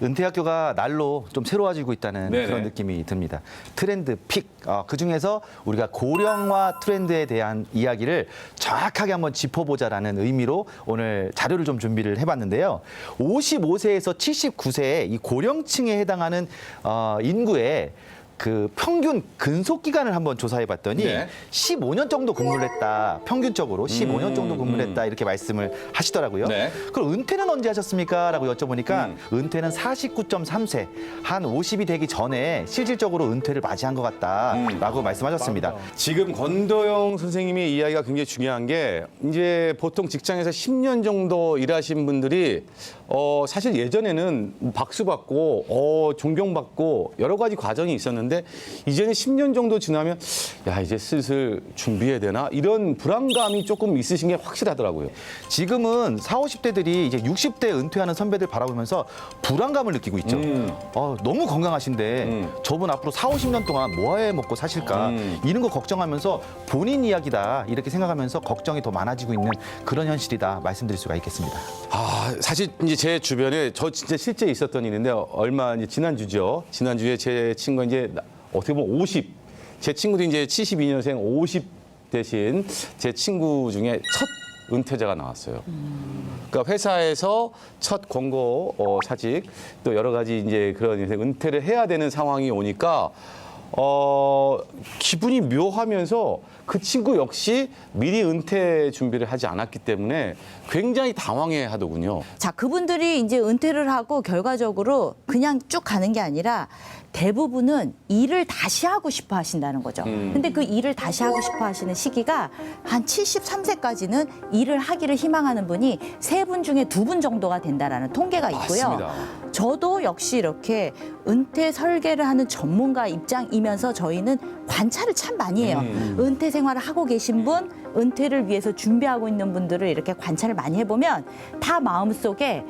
은퇴학교가 날로 좀 새로워지고 있다는 네네. 그런 느낌이 듭니다. 트렌드 픽. 그중에서 우리가 고령화 트렌드에 대한 이야기를 정확하게 한번 짚어보자라는 의미로 오늘 자료를 좀 준비를 해봤는데요. 55세에서 79세의 이 고령층에 해당하는 인구의 그 평균 근속 기간을 한번 조사해 봤더니 네. 15년 정도 근무를 했다. 평균적으로 15년 정도 근무를 했다. 이렇게 말씀을 하시더라고요. 네. 그럼 은퇴는 언제 하셨습니까? 라고 여쭤보니까 은퇴는 49.3세, 한 50이 되기 전에 실질적으로 은퇴를 맞이한 것 같다라고 말씀하셨습니다. 지금 권도영 선생님의 이야기가 굉장히 중요한 게 이제 보통 직장에서 10년 정도 일하신 분들이 사실 예전에는 박수 받고 존경받고 여러 가지 과정이 있었는데 이제는 10년 정도 지나면 야 이제 슬슬 준비해야 되나 이런 불안감이 조금 있으신 게 확실하더라고요. 지금은 40, 50대들이 이제 60대 은퇴하는 선배들 바라보면서 불안감을 느끼고 있죠. 너무 건강하신데 저분 앞으로 40, 50년 동안 뭐 해 먹고 사실까 이런 거 걱정하면서 본인 이야기다 이렇게 생각하면서 걱정이 더 많아지고 있는 그런 현실이다 말씀드릴 수가 있겠습니다. 사실 이제 제 주변에 저 진짜 실제 있었던 일인데 얼마 이제 지난주죠. 지난주에 제 친구가 이제 어떻게 보면 50, 제 친구도 이제 72년생 50 대신 제 친구 중에 첫 은퇴자가 나왔어요. 그러니까 회사에서 첫 권고 사직 또 여러 가지 이제 그런 은퇴를 해야 되는 상황이 오니까 기분이 묘하면서 그 친구 역시 미리 은퇴 준비를 하지 않았기 때문에 굉장히 당황해 하더군요. 자, 그분들이 이제 은퇴를 하고 결과적으로 그냥 쭉 가는 게 아니라 대부분은 일을 다시 하고 싶어 하신다는 거죠. 근데 그 일을 다시 하고 싶어 하시는 시기가 한 73세까지는 일을 하기를 희망하는 분이 3분 중에 2분 정도가 된다라는 통계가 있고요. 맞습니다. 저도 역시 이렇게 은퇴 설계를 하는 전문가 입장이면서 저희는 관찰을 참 많이 해요. 은퇴 생활을 하고 계신 분, 은퇴를 위해서 준비하고 있는 분들을 이렇게 관찰을 많이 해보면 다 마음속에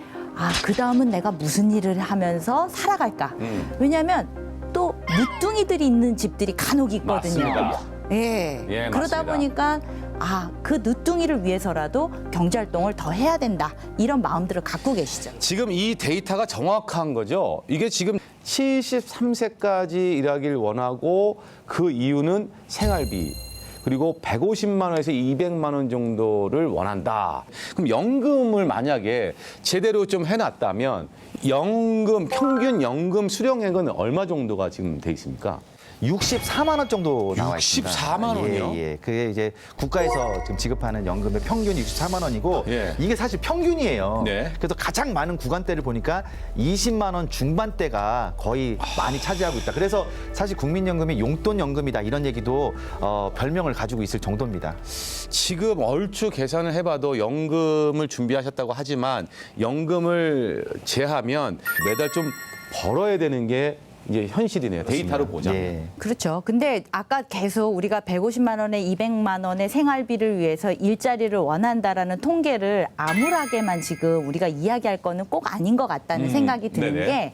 그 다음은 내가 무슨 일을 하면서 살아갈까. 왜냐하면 또 무뚱이들이 있는 집들이 간혹 있거든요. 맞습니다. 예. 그러다 맞습니다. 보니까 그 늦둥이를 위해서라도 경제활동을 더 해야 된다. 이런 마음들을 갖고 계시죠. 지금 이 데이터가 정확한 거죠. 이게 지금 73세까지 일하길 원하고 그 이유는 생활비 그리고 150만 원에서 200만 원 정도를 원한다. 그럼 연금을 만약에 제대로 좀 해놨다면 평균 연금 수령액은 얼마 정도가 지금 돼 있습니까? 64만 원 정도 나와 있습니다. 64만 원이요? 예. 그게 이제 국가에서 지금 지급하는 연금의 평균이 64만 원이고 예. 이게 사실 평균이에요. 네. 그래서 가장 많은 구간대를 보니까 20만 원 중반대가 거의 많이 차지하고 있다. 그래서 사실 국민연금이 용돈연금이다 이런 얘기도 별명을 가지고 있을 정도입니다. 지금 얼추 계산을 해봐도 연금을 준비하셨다고 하지만 연금을 제하면 매달 좀 벌어야 되는 게 이제 현실이네요. 데이터로 보자면. 예. 그렇죠. 근데 아까 계속 우리가 150만 원에 200만 원의 생활비를 위해서 일자리를 원한다라는 통계를 암울하게만 지금 우리가 이야기할 거는 꼭 아닌 것 같다는 생각이 드는 네네. 게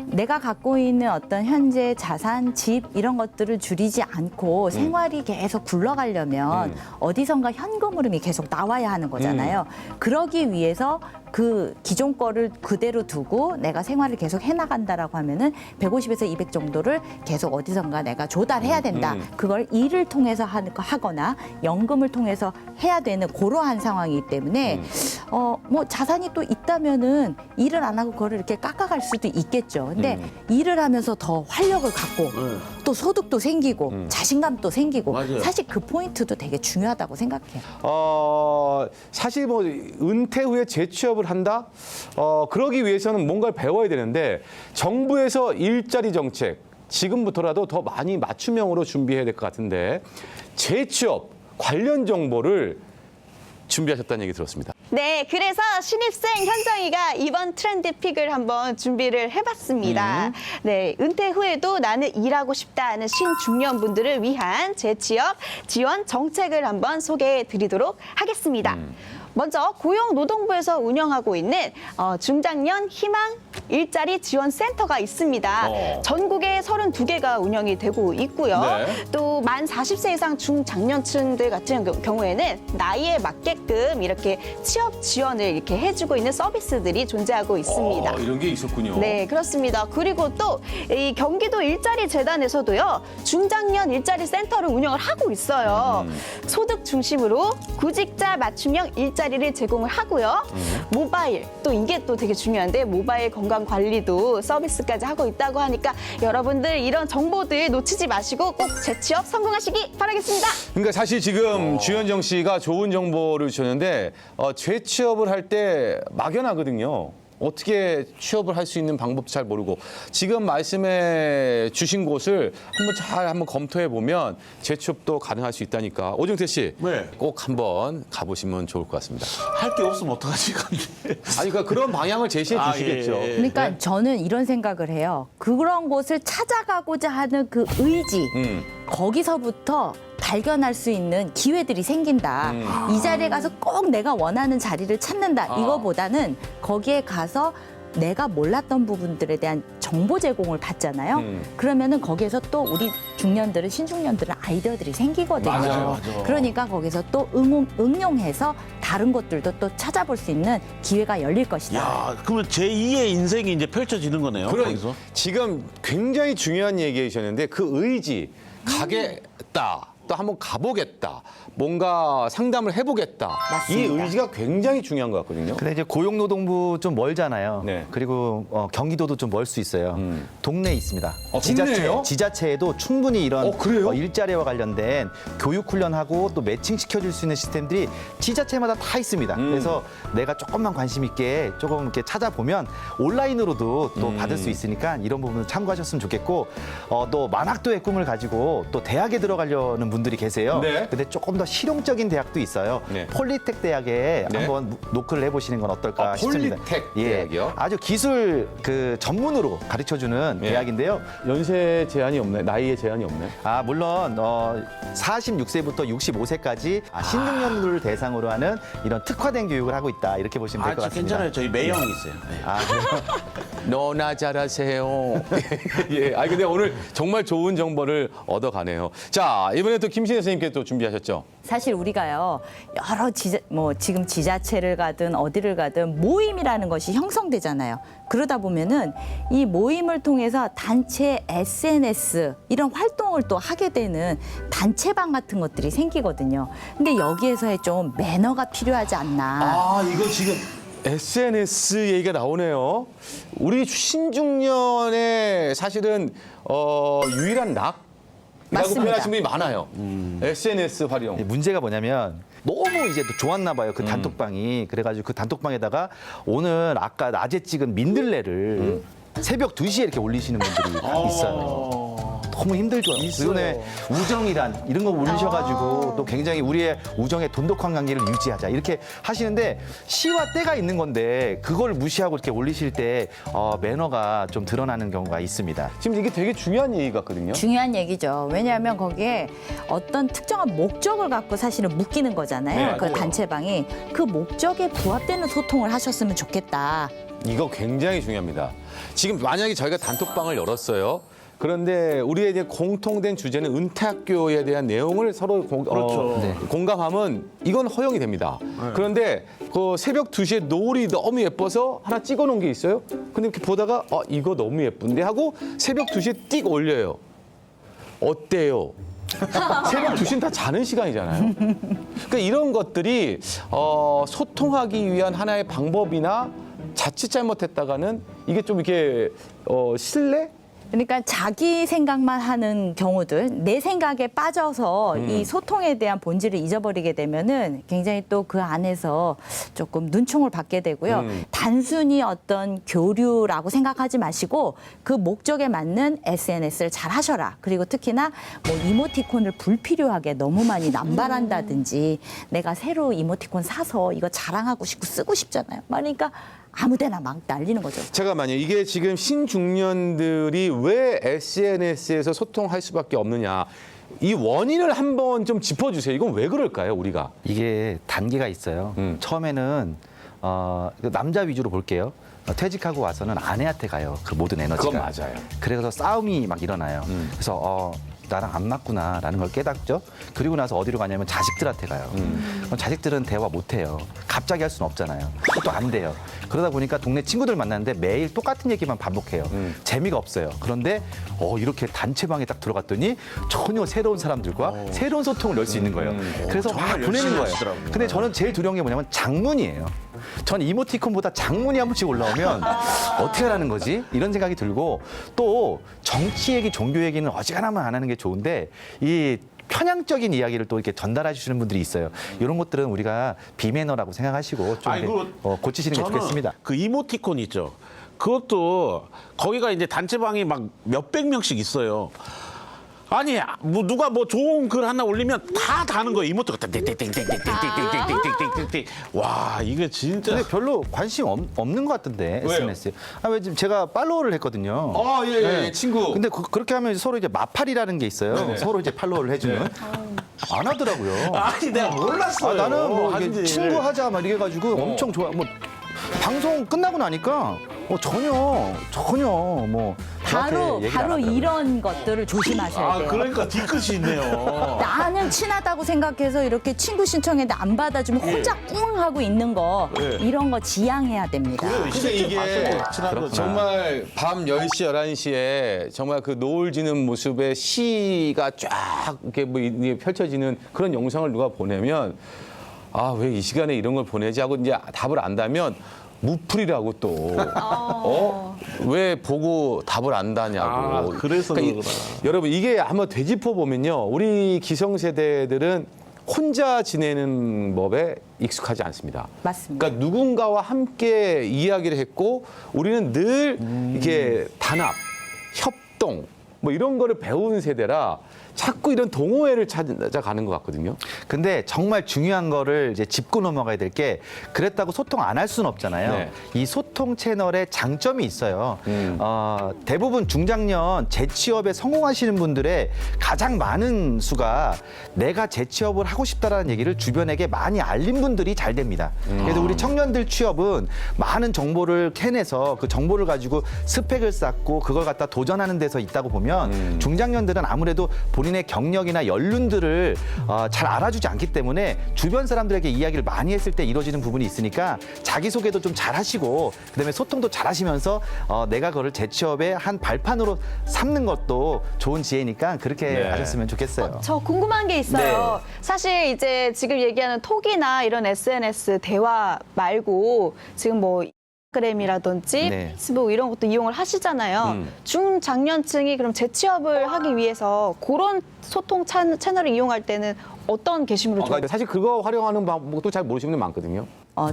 내가 갖고 있는 어떤 현재 자산, 집 이런 것들을 줄이지 않고 생활이 계속 굴러가려면 어디선가 현금 흐름이 계속 나와야 하는 거잖아요. 그러기 위해서 그 기존 거를 그대로 두고 내가 생활을 계속 해나간다라고 하면은 150에서 200 정도를 계속 어디선가 내가 조달해야 된다. 그걸 일을 통해서 하거나 연금을 통해서 해야 되는 그러한 상황이기 때문에 뭐 자산이 또 있다면은 일을 안 하고 그거를 이렇게 깎아갈 수도 있겠죠. 근데 일을 하면서 더 활력을 갖고 또 소득도 생기고 자신감도 생기고 맞아요. 사실 그 포인트도 되게 중요하다고 생각해요. 사실 뭐 은퇴 후에 재취업을 한다? 그러기 위해서는 뭔가를 배워야 되는데 정부에서 일자리 정책 지금부터라도 더 많이 맞춤형으로 준비해야 될 것 같은데 재취업 관련 정보를 준비하셨다는 얘기 들었습니다. 네, 그래서 신입생 현정이가 이번 트렌드 픽을 한번 준비를 해봤습니다. 네, 은퇴 후에도 나는 일하고 싶다 하는 신중년분들을 위한 재취업 지원 정책을 한번 소개해드리도록 하겠습니다. 먼저 고용노동부에서 운영하고 있는 중장년 희망 일자리 지원 센터가 있습니다. 전국에 32개가 운영이 되고 있고요. 네. 또 만 40세 이상 중장년층들 같은 경우에는 나이에 맞게끔 있게끔 이렇게 취업 지원을 이렇게 해주고 있는 서비스들이 존재하고 있습니다. 이런 게 있었군요. 네, 그렇습니다. 그리고 또 이 경기도 일자리 재단에서도요, 중장년 일자리 센터를 운영을 하고 있어요. 소득 중심으로 구직자 맞춤형 일자리를 제공을 하고요. 모바일, 또 이게 또 되게 중요한데 모바일 건강 관리도 서비스까지 하고 있다고 하니까 여러분들 이런 정보들 놓치지 마시고 꼭 재취업 성공하시기 바라겠습니다. 그러니까 사실 지금 주현정 씨가 좋은 정보를 주셨는데 재취업을 할 때 막연하거든요. 어떻게 취업을 할 수 있는 방법도 잘 모르고 지금 말씀해 주신 곳을 한번 검토해 보면 재취업도 가능할 수 있다니까. 오정태 씨, 네. 꼭 한번 가보시면 좋을 것 같습니다. 할 게 없으면 어떡하지, 근데. 아니 그러니까 그런 방향을 제시해 아, 주시겠죠. 예, 예. 그러니까 저는 이런 생각을 해요. 그런 곳을 찾아가고자 하는 그 의지, 거기서부터 발견할 수 있는 기회들이 생긴다. 이 자리에 가서 꼭 내가 원하는 자리를 찾는다. 이거보다는 거기에 가서 내가 몰랐던 부분들에 대한 정보 제공을 받잖아요. 그러면은 거기에서 또 우리 중년들은 신중년들은 아이디어들이 생기거든요. 맞아요. 그러니까 거기서 또 응용해서 다른 것들도 또 찾아볼 수 있는 기회가 열릴 것이다. 야, 그러면 제2의 인생이 이제 펼쳐지는 거네요. 거기서. 지금 굉장히 중요한 얘기 해주셨는데 그 의지, 가겠다. 또 한번 가보겠다. 뭔가 상담을 해보겠다. 맞습니다. 이 의지가 굉장히 중요한 것 같거든요. 근데 이제 고용노동부 좀 멀잖아요. 네. 그리고 경기도도 좀 멀 수 있어요. 동네에 있습니다. 동네에요? 지자체에도 충분히 이런 그래요? 일자리와 관련된 교육 훈련하고 또 매칭 시켜줄 수 있는 시스템들이 지자체마다 다 있습니다. 그래서 내가 조금만 관심 있게 조금 이렇게 찾아보면 온라인으로도 또 받을 수 있으니까 이런 부분을 참고하셨으면 좋겠고 또 만학도의 꿈을 가지고 또 대학에 들어가려는 분들이 계세요. 네. 근데 조금 더 실용적인 대학도 있어요. 네. 폴리텍 대학에 네. 한번 노크를 해보시는 건 어떨까 싶습니다. 폴리텍 예, 대학이요? 아주 기술 그 전문으로 가르쳐주는 네. 대학인데요. 연세 제한이 없나요? 나이에 제한이 없나요? 물론 46세부터 65세까지 신중년들을 대상으로 하는 이런 특화된 교육을 하고 있다 이렇게 보시면 될 것 아, 같습니다. 괜찮아요. 저희 매형이 있어요. 네. 너나 잘하세요. 예. 아 근데 오늘 정말 좋은 정보를 얻어가네요. 자, 이번에 또 김신혜 선생님께 또 준비하셨죠? 사실 우리가요 여러 지금 지자체를 가든 어디를 가든 모임이라는 것이 형성되잖아요. 그러다 보면은 이 모임을 통해서 단체 SNS 이런 활동을 또 하게 되는 단체방 같은 것들이 생기거든요. 근데 여기에서의 좀 매너가 필요하지 않나. 이거 지금 SNS 얘기가 나오네요. 우리 신중년의 사실은 유일한 낙이라고 맞습니다. 표현하시는 분이 많아요. SNS 활용. 문제가 뭐냐면 너무 이제 또 좋았나 봐요. 그 단톡방이. 그래가지고 그 단톡방에다가 오늘 아까 낮에 찍은 민들레를 새벽 2시에 이렇게 올리시는 분들이 있어요. 너무 힘들죠. 그전에 우정이란 이런 거 올리셔가지고 또 굉장히 우리의 우정의 돈독한 관계를 유지하자 이렇게 하시는데 시와 때가 있는 건데 그걸 무시하고 이렇게 올리실 때 매너가 좀 드러나는 경우가 있습니다. 지금 이게 되게 중요한 얘기 같거든요. 중요한 얘기죠. 왜냐하면 거기에 어떤 특정한 목적을 갖고 사실은 묶이는 거잖아요. 네, 그 맞아요. 단체방이 그 목적에 부합되는 소통을 하셨으면 좋겠다. 이거 굉장히 중요합니다. 지금 만약에 저희가 단톡방을 열었어요. 그런데 우리의 이제 공통된 주제는 은퇴학교에 대한 내용을 서로 그렇죠. 공감하면 이건 허용이 됩니다. 그런데 그 새벽 2시에 노을이 너무 예뻐서 하나 찍어 놓은 게 있어요. 근데 이렇게 보다가 이거 너무 예쁜데 하고 새벽 2시에 띡 올려요. 어때요? 새벽 2시는 다 자는 시간이잖아요. 그러니까 이런 것들이 소통하기 위한 하나의 방법이나 자칫 잘못했다가는 이게 좀 이렇게 신뢰? 그러니까 자기 생각만 하는 경우들, 내 생각에 빠져서 이 소통에 대한 본질을 잊어버리게 되면은 굉장히 또 그 안에서 조금 눈총을 받게 되고요. 단순히 어떤 교류라고 생각하지 마시고 그 목적에 맞는 SNS를 잘 하셔라. 그리고 특히나 뭐 이모티콘을 불필요하게 너무 많이 남발한다든지 내가 새로 이모티콘 사서 이거 자랑하고 싶고 쓰고 싶잖아요. 그러니까 아무데나 막 날리는 거죠. 잠깐만요. 이게 지금 신중년들이 왜 SNS에서 소통할 수밖에 없느냐. 이 원인을 한번 좀 짚어주세요. 이건 왜 그럴까요, 우리가? 이게 단계가 있어요. 처음에는 남자 위주로 볼게요. 퇴직하고 와서는 아내한테 가요. 그 모든 에너지가. 그건 맞아요. 그래서 싸움이 막 일어나요. 그래서 나랑 안 맞구나라는 걸 깨닫죠. 그리고 나서 어디로 가냐면 자식들한테 가요. 그럼 자식들은 대화 못 해요. 갑자기 할 수는 없잖아요. 또 안 돼요. 그러다 보니까 동네 친구들 만났는데 매일 똑같은 얘기만 반복해요. 재미가 없어요. 그런데 이렇게 단체방에 딱 들어갔더니 전혀 새로운 사람들과 새로운 소통을 열 수 있는 거예요. 그래서 막 정말 보내는 열심히 거예요. 하시더라고요. 근데 저는 제일 두려운 게 뭐냐면 장문이에요. 전 이모티콘보다 장문이 한 번씩 올라오면 어떻게 하라는 거지? 이런 생각이 들고 또 정치 얘기, 종교 얘기는 어지간하면 안 하는 게 좋은데 이 편향적인 이야기를 또 이렇게 전달해 주시는 분들이 있어요. 이런 것들은 우리가 비매너라고 생각하시고 좀 이렇게 아이고, 고치시는 게 저는 좋겠습니다. 그 이모티콘 있죠. 그것도 거기가 이제 단체방이 막 몇백 명씩 있어요. 아니 뭐 누가 뭐 좋은 글 하나 올리면 다 다는 거예요. 이모티콘 땡땡땡땡땡땡땡땡땡땡땡땡땡. 와 이게 진짜. 근데 별로 관심 없는 것 같던데 SNS에. 왜 지금 제가 팔로우를 했거든요. 예, 친구. 근데 그렇게 하면 서로 이제 마팔이라는 게 있어요. 서로 이제 팔로우를 해주는. 안 하더라고요. 아니 내가 몰랐어요. 나는 뭐 이게 한지를. 친구 하자 막 이래 가지고 엄청 좋아. 뭐 방송 끝나고 나니까 전혀 뭐 바로 그렇게 얘기를 안 하더라고요. 이런 것들을 조심하셔야 돼요. 그러니까 뒤끝이 있네요. 나는 친하다고 생각해서 이렇게 친구 신청했는데 안 받아주면 혼자 꿍 하고 있는 거 이런 거 지양해야 됩니다. 근데 이게 친한 거 정말 밤 10시, 11시에 정말 그 노을 지는 모습의 시가 쫙 이렇게 뭐 펼쳐지는 그런 영상을 누가 보내면 왜 이 시간에 이런 걸 보내지 하고 이제 답을 안다면 무풀이라고 또 왜 보고 답을 안다냐고. 그래서 그러구나. 여러분 이게 한번 되짚어 보면요, 우리 기성세대들은 혼자 지내는 법에 익숙하지 않습니다. 맞습니다. 그러니까 누군가와 함께 이야기를 했고 우리는 늘 이렇게 단합, 협동 뭐 이런 거를 배운 세대라 자꾸 이런 동호회를 찾아가는 것 같거든요. 근데 정말 중요한 거를 이제 짚고 넘어가야 될 게 그랬다고 소통 안 할 수는 없잖아요. 네. 이 소통 채널에 장점이 있어요. 대부분 중장년 재취업에 성공하시는 분들의 가장 많은 수가 내가 재취업을 하고 싶다라는 얘기를 주변에게 많이 알린 분들이 잘 됩니다. 그래서 우리 청년들 취업은 많은 정보를 캐내서 그 정보를 가지고 스펙을 쌓고 그걸 갖다 도전하는 데서 있다고 보면 중장년들은 아무래도 본인의 경력이나 연륜들을 잘 알아주지 않기 때문에 주변 사람들에게 이야기를 많이 했을 때 이루어지는 부분이 있으니까 자기소개도 좀 잘하시고 그다음에 소통도 잘하시면서 내가 그거를 재취업의 한 발판으로 삼는 것도 좋은 지혜니까 그렇게 하셨으면 좋겠어요. 저 궁금한 게 있어요. 사실 이제 지금 얘기하는 톡이나 이런 SNS 대화 말고 지금 뭐 인스타그램이라든지 네. 페이스북 이런 것도 이용을 하시잖아요. 중장년층이 그럼 재취업을 하기 위해서 그런 소통 채널을 이용할 때는 어떤 게시물을 좀 사실 그거 활용하는 방법도 잘 모르시는 분들 많거든요.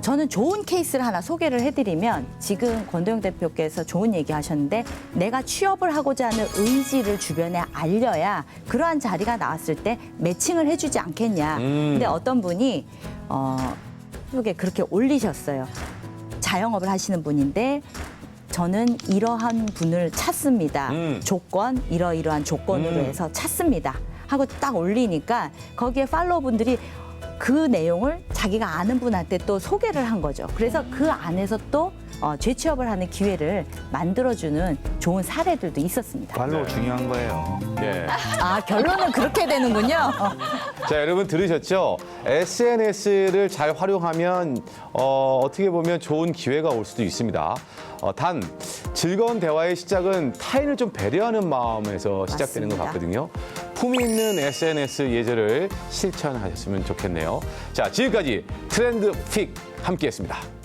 저는 좋은 케이스를 하나 소개를 해드리면 지금 권도영 대표께서 좋은 얘기 하셨는데 내가 취업을 하고자 하는 의지를 주변에 알려야 그러한 자리가 나왔을 때 매칭을 해주지 않겠냐. 근데 어떤 분이 페이스북에 그렇게 올리셨어요. 자영업을 하시는 분인데 저는 이러한 분을 찾습니다. 조건 이러이러한 조건으로 해서 찾습니다. 하고 딱 올리니까 거기에 팔로워분들이 그 내용을 자기가 아는 분한테 또 소개를 한 거죠. 그래서 그 안에서 또 재취업을 하는 기회를 만들어주는 좋은 사례들도 있었습니다. 발로 중요한 거예요. 네. 결론은 그렇게 되는군요. 자, 여러분 들으셨죠? SNS를 잘 활용하면 어떻게 보면 좋은 기회가 올 수도 있습니다. 단 즐거운 대화의 시작은 타인을 좀 배려하는 마음에서 시작되는 것 맞습니다. 같거든요. 품위 있는 SNS 예절을 실천하셨으면 좋겠네요. 자, 지금까지 트렌드 픽 함께했습니다.